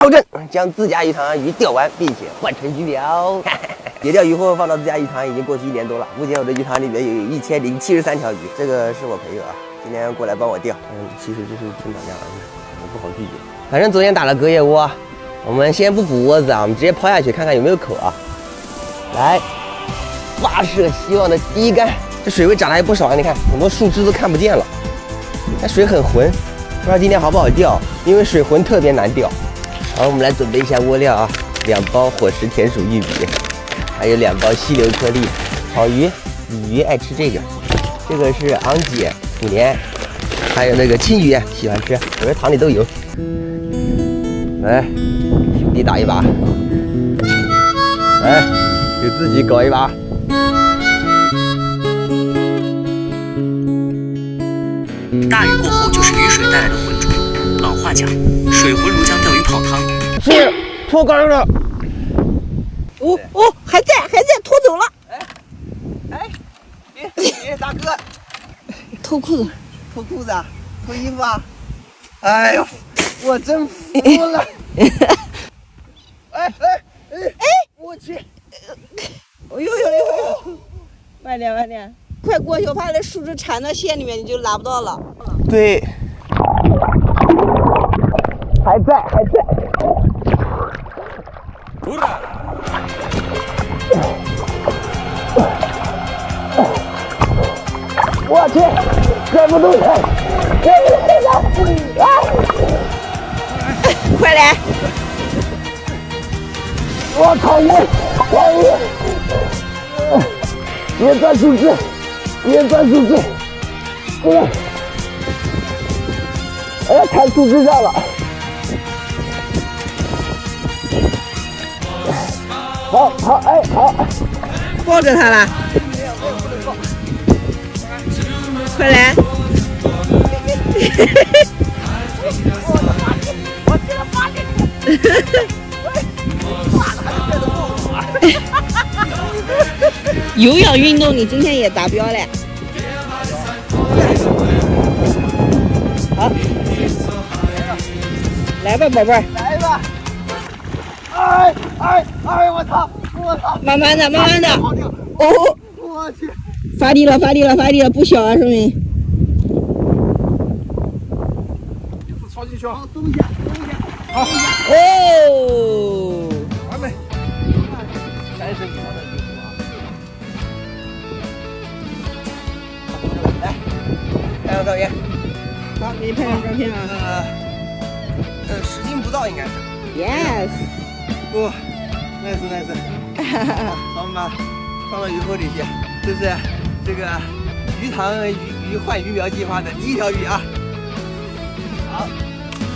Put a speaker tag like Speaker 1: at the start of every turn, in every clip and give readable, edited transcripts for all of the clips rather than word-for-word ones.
Speaker 1: 保证将自家鱼塘鱼钓完，并且换成鱼苗。野钓鱼货放到自家鱼塘已经过去1年多了，目前我的鱼塘里面有1073条鱼，这个是我朋友啊，今天过来帮我钓。其实这是真打架，我不好拒绝。反正昨天打了隔夜窝，我们先不补窝子啊，我们直接抛下去看看有没有口啊。来，发射希望的第一竿，这水位涨得还不少，你看很多树枝都看不见了，但水很浑，不知道今天好不好钓，因为水浑特别难钓。好，我们来准备一下窝料啊，2包伙食田鼠玉米，还有2包溪流颗粒，草鱼、鲤鱼爱吃这个，这个是昂姐、土鲢，还有那个青鱼喜欢吃，我这塘里都有。来，兄弟打一把，来，给自己搞一把。
Speaker 2: 大雨过后就是雨水带来的浑浊。老话讲，水浑如浆，钓鱼泡汤。
Speaker 1: 是，脱竿了。
Speaker 3: 哦，还在，拖走了。
Speaker 1: 哎，别，大哥，
Speaker 3: 脱裤子，
Speaker 1: 脱裤子啊，脱衣服啊。哎呦，我真服了。哎，我去！
Speaker 3: 哎呦，慢点，快过去，我怕这树枝缠到线里面，你就拿不到了。
Speaker 1: 对，还在。我去，忍不住了，
Speaker 3: 快来！
Speaker 1: 我靠你！别钻树枝！哎呀，踩树枝上了！好，好，
Speaker 3: 抱着它了。快来！
Speaker 1: 我给他发进去！
Speaker 3: 有氧运动，你今天也达标嘞。好，来吧，宝贝儿。
Speaker 1: 来吧！哎，我操！
Speaker 3: 慢慢的。哦，
Speaker 1: 我去！
Speaker 3: 发力了，不小啊，说明。
Speaker 1: 超级球，好，松一下。好，
Speaker 3: 哦，
Speaker 1: 完美。30米长的鱼虎啊！来，拍张照片。
Speaker 3: 好，给你拍张照片啊。
Speaker 1: 10斤不到应该是。
Speaker 3: Yes。
Speaker 1: 哦，nice。好，我们把放到鱼货里去，这是这个鱼塘鱼换鱼苗计划的第1条鱼啊。好，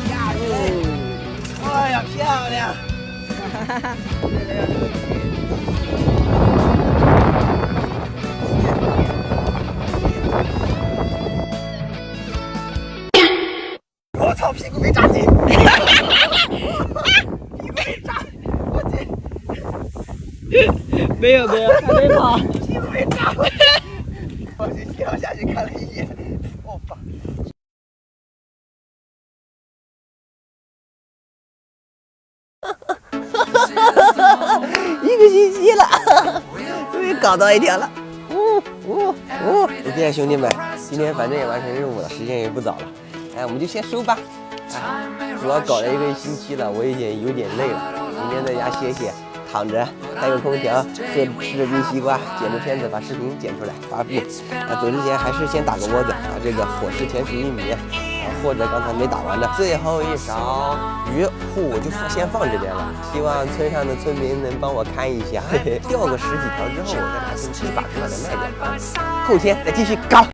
Speaker 1: 下去。哎呀，漂亮！我操，屁股被扎紧！屁股被扎，我去！
Speaker 3: 没有，还没跑。
Speaker 1: 屁股被扎了！我去跳下去看了一眼，我操！1个星期了，终于搞到1条了。OK，兄弟们，今天反正也完成任务了，时间也不早了，我们就先收吧。主要搞了1个星期了，我已经有点累了，明天在家歇歇，躺着开个空调，吃着冰西瓜，剪着片子把视频剪出来发布。走之前还是先打个窝子，把这个伙食田鼠玉米，或者刚才没打完的最后1勺鱼户我就先放这边了，希望村上的村民能帮我看一下，钓个10几条之后，我再拿去1把出来的卖掉，后天再继续搞。